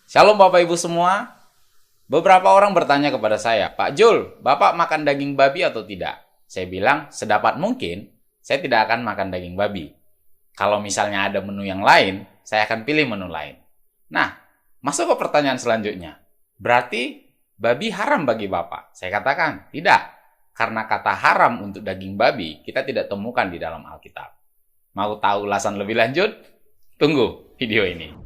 Shalom Bapak Ibu semua. Beberapa orang bertanya kepada saya, Pak Jul, Bapak makan daging babi atau tidak? Saya bilang, sedapat mungkin, saya tidak akan makan daging babi. Kalau misalnya ada menu yang lain, saya akan pilih menu lain. Nah, masuk ke pertanyaan selanjutnya. Berarti babi haram bagi Bapak? Saya katakan, tidak. Karena kata haram untuk daging babi, kita tidak temukan di dalam Alkitab. Mau tahu ulasan lebih lanjut? Tunggu video ini.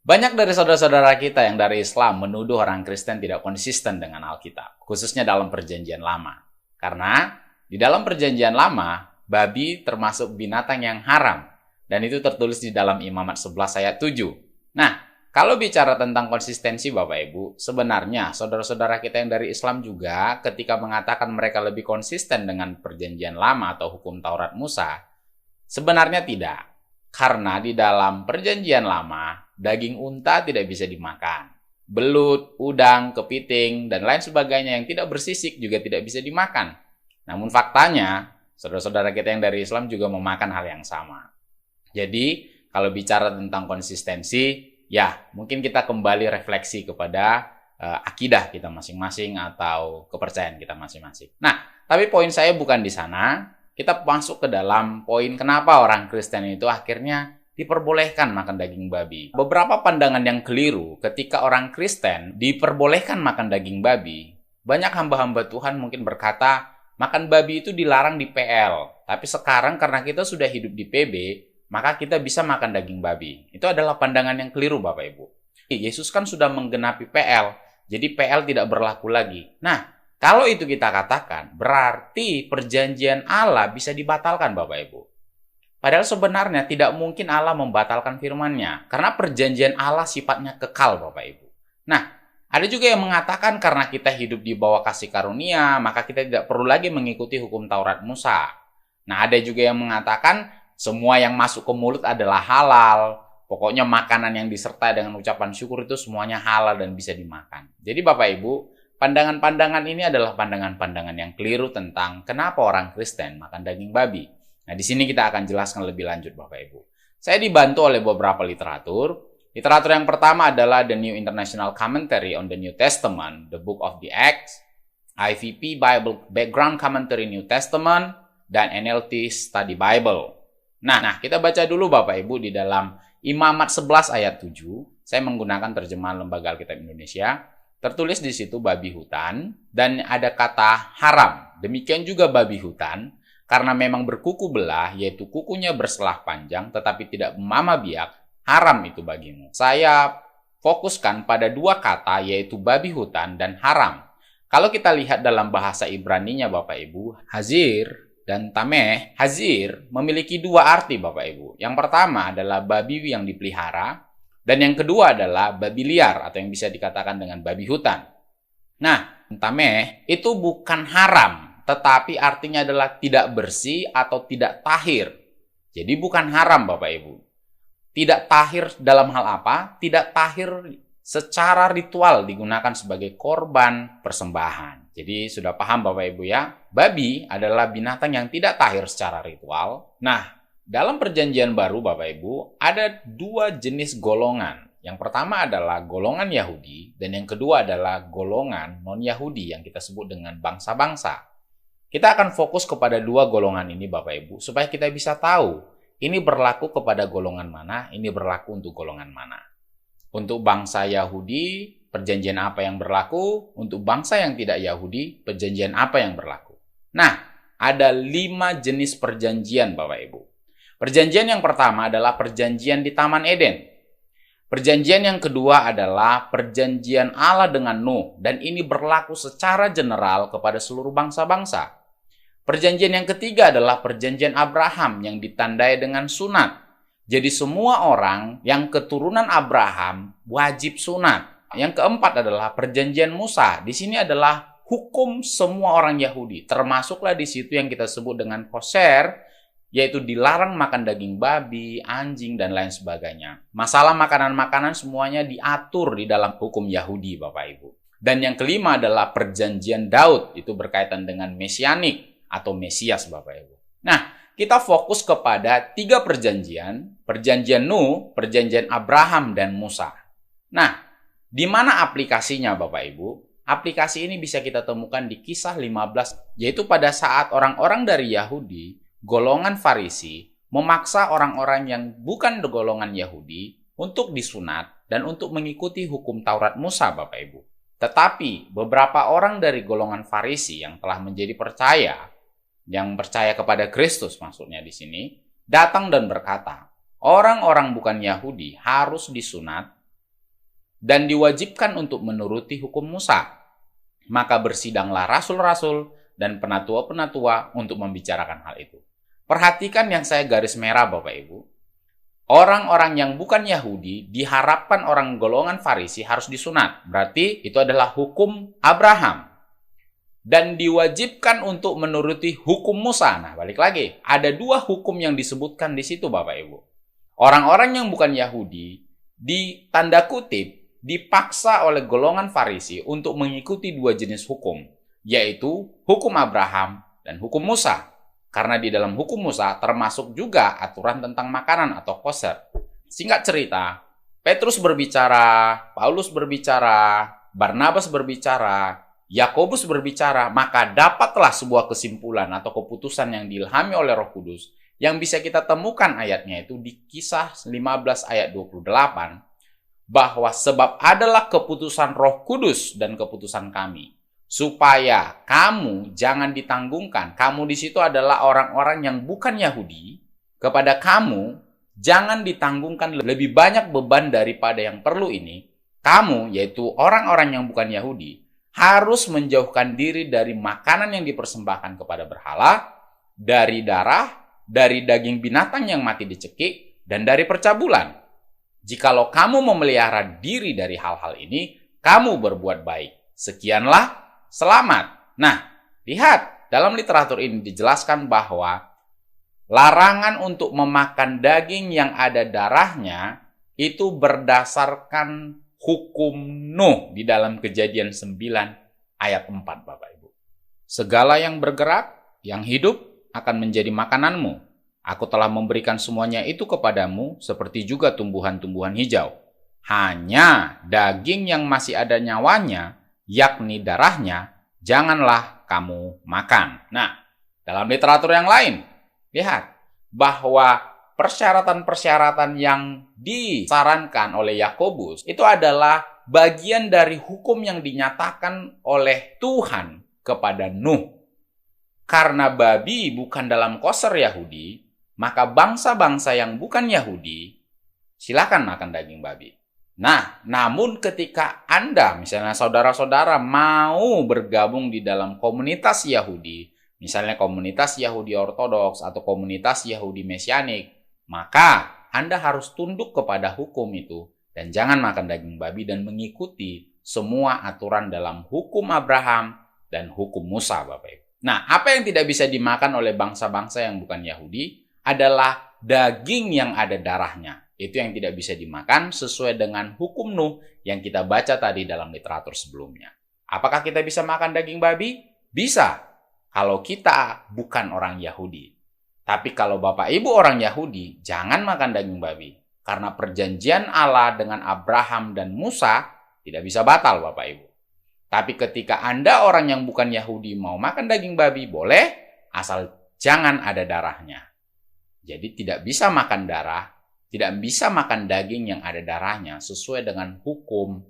Banyak dari saudara-saudara kita yang dari Islam menuduh orang Kristen tidak konsisten dengan Alkitab, khususnya dalam Perjanjian Lama. Karena di dalam Perjanjian Lama, babi termasuk binatang yang haram, dan itu tertulis di dalam Imamat 11 ayat 7. Nah, kalau bicara tentang konsistensi Bapak Ibu, sebenarnya saudara-saudara kita yang dari Islam juga ketika mengatakan mereka lebih konsisten dengan Perjanjian Lama atau hukum Taurat Musa, sebenarnya tidak. Karena di dalam Perjanjian Lama, daging unta tidak bisa dimakan. Belut, udang, kepiting, dan lain sebagainya yang tidak bersisik juga tidak bisa dimakan. Namun faktanya, saudara-saudara kita yang dari Islam juga memakan hal yang sama. Jadi, kalau bicara tentang konsistensi, ya mungkin kita kembali refleksi kepada akidah kita masing-masing atau kepercayaan kita masing-masing. Nah, tapi poin saya bukan di sana. Kita masuk ke dalam poin kenapa orang Kristen itu akhirnya diperbolehkan makan daging babi. Beberapa pandangan yang keliru ketika orang Kristen diperbolehkan makan daging babi. Banyak hamba-hamba Tuhan mungkin berkata, makan babi itu dilarang di PL. Tapi sekarang karena kita sudah hidup di PB, maka kita bisa makan daging babi. Itu adalah pandangan yang keliru Bapak Ibu. Yesus kan sudah menggenapi PL, jadi PL tidak berlaku lagi. Nah, kalau itu kita katakan, berarti perjanjian Allah bisa dibatalkan Bapak Ibu. Padahal sebenarnya tidak mungkin Allah membatalkan firman-Nya, karena perjanjian Allah sifatnya kekal Bapak Ibu. Nah, ada juga yang mengatakan karena kita hidup di bawah kasih karunia, maka kita tidak perlu lagi mengikuti hukum Taurat Musa. Nah, ada juga yang mengatakan semua yang masuk ke mulut adalah halal. Pokoknya makanan yang disertai dengan ucapan syukur itu semuanya halal dan bisa dimakan. Jadi Bapak Ibu, pandangan-pandangan ini adalah pandangan-pandangan yang keliru tentang kenapa orang Kristen makan daging babi. Nah, di sini kita akan jelaskan lebih lanjut Bapak Ibu. Saya dibantu oleh beberapa literatur. Literatur yang pertama adalah The New International Commentary on the New Testament, The Book of the Acts, IVP Bible Background Commentary New Testament, dan NLT Study Bible. Nah, kita baca dulu Bapak Ibu di dalam Imamat 11 ayat 7. Saya menggunakan terjemahan Lembaga Alkitab Indonesia. Tertulis di situ babi hutan dan ada kata haram. Demikian juga babi hutan karena memang berkuku belah, yaitu kukunya berselah panjang tetapi tidak memamah biak, haram itu bagimu. Saya fokuskan pada dua kata yaitu babi hutan dan haram. Kalau kita lihat dalam bahasa Ibraninya Bapak Ibu, hazir dan tameh, hazir memiliki dua arti Bapak Ibu. Yang pertama adalah babi yang dipelihara, dan yang kedua adalah babi liar atau yang bisa dikatakan dengan babi hutan. Nah, tameh itu bukan haram, tetapi artinya adalah tidak bersih atau tidak tahir. Jadi bukan haram Bapak Ibu. Tidak tahir dalam hal apa? Tidak tahir secara ritual digunakan sebagai korban persembahan. Jadi sudah paham Bapak Ibu ya? Babi adalah binatang yang tidak tahir secara ritual. Nah, dalam perjanjian baru Bapak Ibu, ada dua jenis golongan. Yang pertama adalah golongan Yahudi, dan yang kedua adalah golongan non-Yahudi yang kita sebut dengan bangsa-bangsa. Kita akan fokus kepada dua golongan ini Bapak Ibu, supaya kita bisa tahu ini berlaku kepada golongan mana, ini berlaku untuk golongan mana. Untuk bangsa Yahudi, perjanjian apa yang berlaku? Untuk bangsa yang tidak Yahudi, perjanjian apa yang berlaku? Nah, ada 5 jenis perjanjian Bapak Ibu. Perjanjian yang pertama adalah perjanjian di Taman Eden. Perjanjian yang kedua adalah perjanjian Allah dengan Nuh, dan ini berlaku secara general kepada seluruh bangsa-bangsa. Perjanjian yang ketiga adalah perjanjian Abraham yang ditandai dengan sunat. Jadi semua orang yang keturunan Abraham wajib sunat. Yang keempat adalah perjanjian Musa. Di sini adalah hukum semua orang Yahudi, termasuklah di situ yang kita sebut dengan kosher, yaitu dilarang makan daging babi, anjing, dan lain sebagainya. Masalah makanan-makanan semuanya diatur di dalam hukum Yahudi, Bapak Ibu. Dan yang kelima adalah perjanjian Daud, itu berkaitan dengan mesianik atau Mesias, Bapak Ibu. Nah, kita fokus kepada 3 perjanjian, perjanjian Nuh, perjanjian Abraham, dan Musa. Nah, di mana aplikasinya Bapak Ibu? Aplikasi ini bisa kita temukan di Kisah 15, yaitu pada saat orang-orang dari Yahudi, golongan Farisi, memaksa orang-orang yang bukan golongan Yahudi untuk disunat dan untuk mengikuti hukum Taurat Musa, Bapak Ibu. Tetapi beberapa orang dari golongan Farisi yang telah menjadi percaya, yang percaya kepada Kristus maksudnya di sini, datang dan berkata, orang-orang bukan Yahudi harus disunat dan diwajibkan untuk menuruti hukum Musa. Maka bersidanglah rasul-rasul dan penatua-penatua untuk membicarakan hal itu. Perhatikan yang saya garis merah Bapak Ibu. Orang-orang yang bukan Yahudi diharapkan orang golongan Farisi harus disunat. Berarti itu adalah hukum Abraham. Dan diwajibkan untuk menuruti hukum Musa. Nah, balik lagi. Ada 2 hukum yang disebutkan di situ Bapak Ibu. Orang-orang yang bukan Yahudi di tanda kutip dipaksa oleh golongan Farisi untuk mengikuti 2 jenis hukum. Yaitu hukum Abraham dan hukum Musa. Karena di dalam hukum Musa termasuk juga aturan tentang makanan atau kosher. Singkat cerita, Petrus berbicara, Paulus berbicara, Barnabas berbicara, Yakobus berbicara, maka dapatlah sebuah kesimpulan atau keputusan yang diilhami oleh Roh Kudus yang bisa kita temukan ayatnya itu di Kisah 15 ayat 28, bahwa sebab adalah keputusan Roh Kudus dan keputusan kami, supaya kamu jangan ditanggungkan. Kamu di situ adalah orang-orang yang bukan Yahudi. Kepada kamu jangan ditanggungkan lebih banyak beban daripada yang perlu ini. Kamu, yaitu orang-orang yang bukan Yahudi, harus menjauhkan diri dari makanan yang dipersembahkan kepada berhala, dari darah, dari daging binatang yang mati dicekik, dan dari percabulan. Jikalau kamu memelihara diri dari hal-hal ini, kamu berbuat baik. Sekianlah, selamat. Nah, lihat, dalam literatur ini dijelaskan bahwa larangan untuk memakan daging yang ada darahnya itu berdasarkan hukum Nuh di dalam Kejadian 9 ayat 4, Bapak Ibu. Segala yang bergerak, yang hidup akan menjadi makananmu. Aku telah memberikan semuanya itu kepadamu seperti juga tumbuhan-tumbuhan hijau. Hanya daging yang masih ada nyawanya, yakni darahnya, janganlah kamu makan. Nah, dalam literatur yang lain, lihat bahwa persyaratan-persyaratan yang disarankan oleh Yakobus itu adalah bagian dari hukum yang dinyatakan oleh Tuhan kepada Nuh. Karena babi bukan dalam kosher Yahudi, maka bangsa-bangsa yang bukan Yahudi silakan makan daging babi. Nah, namun ketika Anda, misalnya saudara-saudara mau bergabung di dalam komunitas Yahudi, misalnya komunitas Yahudi Ortodoks atau komunitas Yahudi Mesianik, maka Anda harus tunduk kepada hukum itu dan jangan makan daging babi dan mengikuti semua aturan dalam hukum Abraham dan hukum Musa, Bapak Ibu. Nah, apa yang tidak bisa dimakan oleh bangsa-bangsa yang bukan Yahudi adalah daging yang ada darahnya. Itu yang tidak bisa dimakan sesuai dengan hukum Nuh yang kita baca tadi dalam literatur sebelumnya. Apakah kita bisa makan daging babi? Bisa, kalau kita bukan orang Yahudi. Tapi kalau Bapak Ibu orang Yahudi, jangan makan daging babi. Karena perjanjian Allah dengan Abraham dan Musa tidak bisa batal, Bapak Ibu. Tapi ketika Anda orang yang bukan Yahudi mau makan daging babi, boleh, asal jangan ada darahnya. Jadi tidak bisa makan darah, tidak bisa makan daging yang ada darahnya sesuai dengan hukum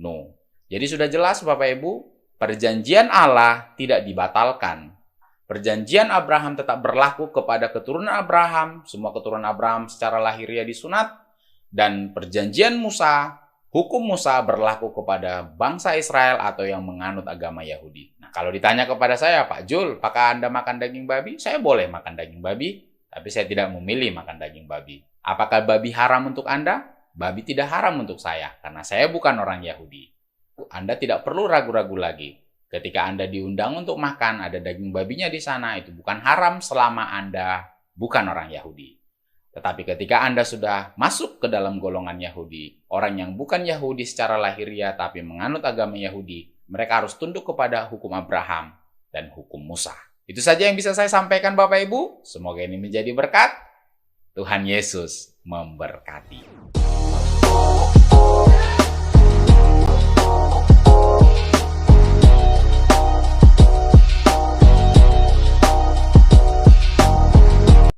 Nuh. Jadi sudah jelas Bapak Ibu, perjanjian Allah tidak dibatalkan. Perjanjian Abraham tetap berlaku kepada keturunan Abraham, semua keturunan Abraham secara lahiriah disunat, dan perjanjian Musa, hukum Musa berlaku kepada bangsa Israel atau yang menganut agama Yahudi. Nah, kalau ditanya kepada saya, Pak Jul, apakah Anda makan daging babi? Saya boleh makan daging babi, tapi saya tidak memilih makan daging babi. Apakah babi haram untuk Anda? Babi tidak haram untuk saya, karena saya bukan orang Yahudi. Anda tidak perlu ragu-ragu lagi. Ketika Anda diundang untuk makan, ada daging babinya di sana, itu bukan haram selama Anda bukan orang Yahudi. Tetapi ketika Anda sudah masuk ke dalam golongan Yahudi, orang yang bukan Yahudi secara lahiriah tapi menganut agama Yahudi, Mereka harus tunduk kepada hukum Abraham dan hukum Musa. Itu saja yang bisa saya sampaikan Bapak Ibu. Semoga ini menjadi berkat. Tuhan Yesus memberkati.